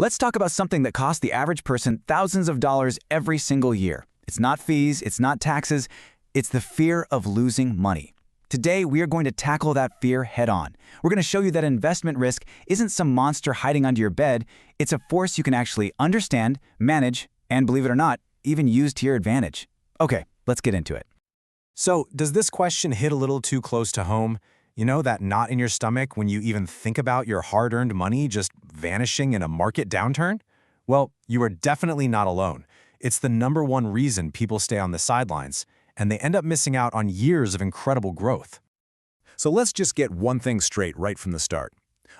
Let's talk about something that costs the average person thousands of dollars every single year. It's not fees, it's not taxes, it's the fear of losing money. Today, we are going to tackle that fear head-on. We're going to show you that investment risk isn't some monster hiding under your bed. It's a force you can actually understand, manage, and believe it or not, even use to your advantage. Okay, let's get into it. So, does this question hit a little too close to home? You know, that knot in your stomach when you even think about your hard-earned money just vanishing in a market downturn? Well, you are definitely not alone. It's the #1 reason people stay on the sidelines, and they end up missing out on years of incredible growth. So let's just get one thing straight right from the start.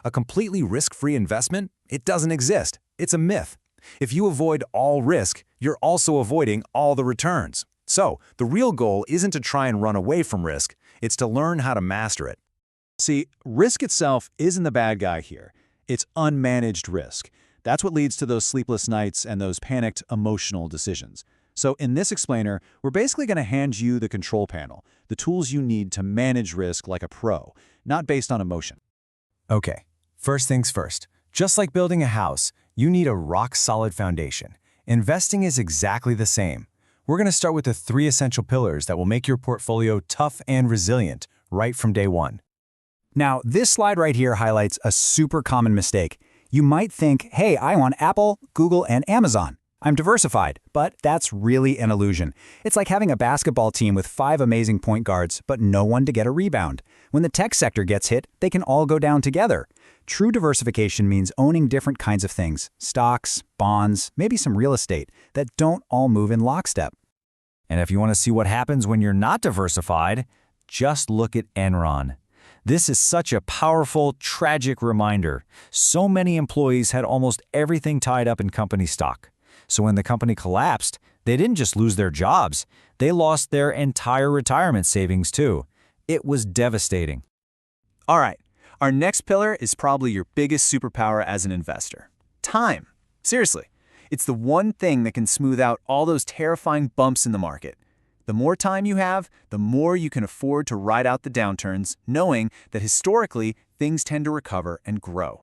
A completely risk-free investment? It doesn't exist. It's a myth. If you avoid all risk, you're also avoiding all the returns. So, the real goal isn't to try and run away from risk, it's to learn how to master it. See, risk itself isn't the bad guy here. It's unmanaged risk. That's what leads to those sleepless nights and those panicked emotional decisions. So in this explainer, we're basically going to hand you the control panel, the tools you need to manage risk like a pro, not based on emotion. Okay, first things first. Just like building a house, you need a rock-solid foundation. Investing is exactly the same. We're going to start with the 3 essential pillars that will make your portfolio tough and resilient right from day one. Now, this slide right here highlights a super common mistake. You might think, hey, I want Apple, Google, and Amazon. I'm diversified, but that's really an illusion. It's like having a basketball team with 5 amazing point guards, but no one to get a rebound. When the tech sector gets hit, they can all go down together. True diversification means owning different kinds of things, stocks, bonds, maybe some real estate, that don't all move in lockstep. And if you want to see what happens when you're not diversified, just look at Enron. This is such a powerful, tragic reminder. So many employees had almost everything tied up in company stock. So when the company collapsed, they didn't just lose their jobs, they lost their entire retirement savings too. It was devastating. All right, our next pillar is probably your biggest superpower as an investor. Time. Seriously, it's the one thing that can smooth out all those terrifying bumps in the market. The more time you have, the more you can afford to ride out the downturns, knowing that historically, things tend to recover and grow.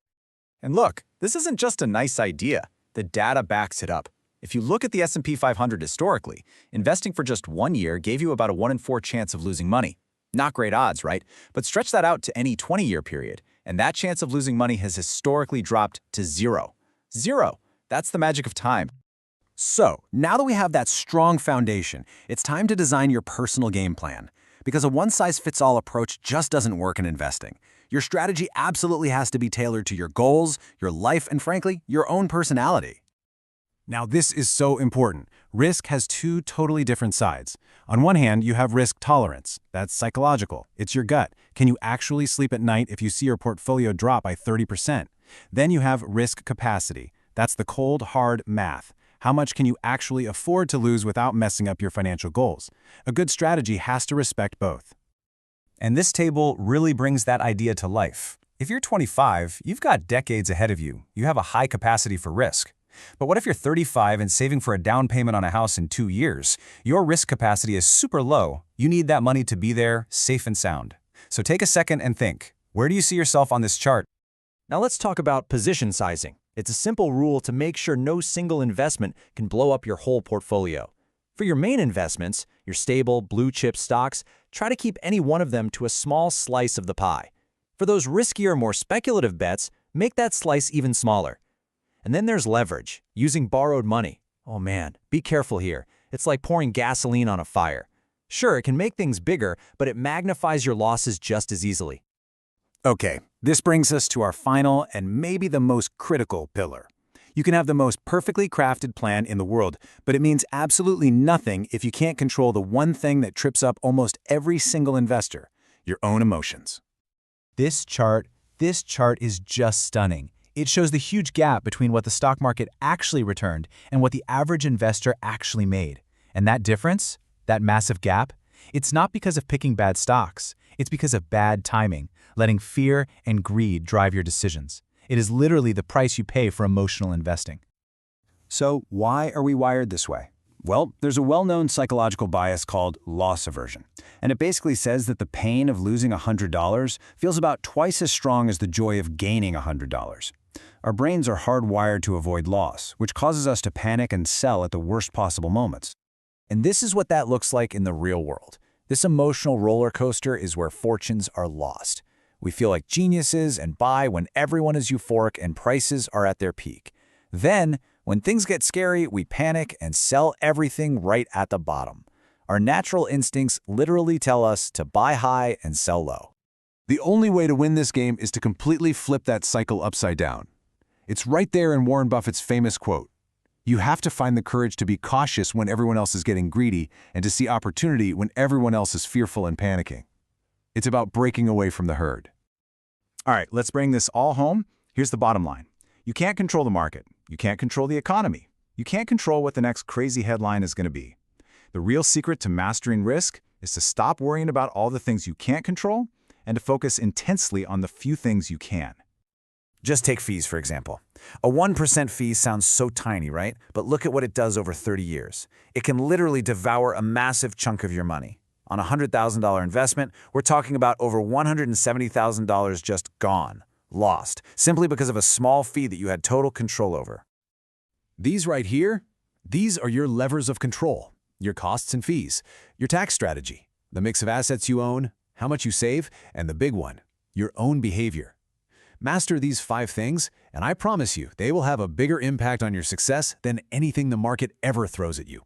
And look, this isn't just a nice idea. The data backs it up. If you look at the S&P 500 historically, investing for just 1 year gave you about a 1 in 4 chance of losing money. Not great odds, right? But stretch that out to any 20-year period, and that chance of losing money has historically dropped to 0. 0. That's the magic of time. So, now that we have that strong foundation, it's time to design your personal game plan. Because a one-size-fits-all approach just doesn't work in investing. Your strategy absolutely has to be tailored to your goals, your life, and frankly, your own personality. Now this is so important. Risk has 2 totally different sides. On one hand, you have risk tolerance. That's psychological. It's your gut. Can you actually sleep at night if you see your portfolio drop by 30%? Then you have risk capacity. That's the cold, hard math. How much can you actually afford to lose without messing up your financial goals? A good strategy has to respect both. And this table really brings that idea to life. If you're 25, you've got decades ahead of you. You have a high capacity for risk. But what if you're 35 and saving for a down payment on a house in 2 years? Your risk capacity is super low. You need that money to be there, safe and sound. So take a second and think, where do you see yourself on this chart? Now let's talk about position sizing. It's a simple rule to make sure no single investment can blow up your whole portfolio. For your main investments, your stable, blue-chip stocks, try to keep any one of them to a small slice of the pie. For those riskier, more speculative bets, make that slice even smaller. And then there's leverage, using borrowed money. Oh man, be careful here. It's like pouring gasoline on a fire. Sure, it can make things bigger, but it magnifies your losses just as easily. Okay, this brings us to our final and maybe the most critical pillar. You can have the most perfectly crafted plan in the world, but it means absolutely nothing if you can't control the one thing that trips up almost every single investor, your own emotions. This chart is just stunning. It shows the huge gap between what the stock market actually returned and what the average investor actually made. And that difference, that massive gap, it's not because of picking bad stocks. It's because of bad timing, letting fear and greed drive your decisions. It is literally the price you pay for emotional investing. So why are we wired this way? Well, there's a well-known psychological bias called loss aversion, and it basically says that the pain of losing $100 feels about twice as strong as the joy of gaining $100. Our brains are hardwired to avoid loss, which causes us to panic and sell at the worst possible moments. And this is what that looks like in the real world. This emotional roller coaster is where fortunes are lost. We feel like geniuses and buy when everyone is euphoric and prices are at their peak. Then, when things get scary, we panic and sell everything right at the bottom. Our natural instincts literally tell us to buy high and sell low. The only way to win this game is to completely flip that cycle upside down. It's right there in Warren Buffett's famous quote. You have to find the courage to be cautious when everyone else is getting greedy and to see opportunity when everyone else is fearful and panicking. It's about breaking away from the herd. All right, let's bring this all home. Here's the bottom line. You can't control the market. You can't control the economy. You can't control what the next crazy headline is going to be. The real secret to mastering risk is to stop worrying about all the things you can't control and to focus intensely on the few things you can. Just take fees, for example. A 1% fee sounds so tiny, right? But look at what it does over 30 years. It can literally devour a massive chunk of your money. On a $100,000 investment, we're talking about over $170,000 just gone, lost, simply because of a small fee that you had total control over. These right here, these are your levers of control, your costs and fees, your tax strategy, the mix of assets you own, how much you save, and the big one, your own behavior. Master these 5 things, and I promise you, they will have a bigger impact on your success than anything the market ever throws at you.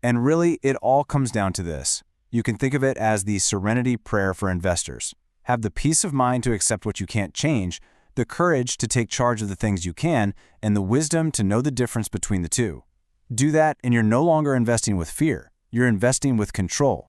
And really, it all comes down to this. You can think of it as the serenity prayer for investors. Have the peace of mind to accept what you can't change, the courage to take charge of the things you can, and the wisdom to know the difference between the two. Do that, and you're no longer investing with fear. You're investing with control.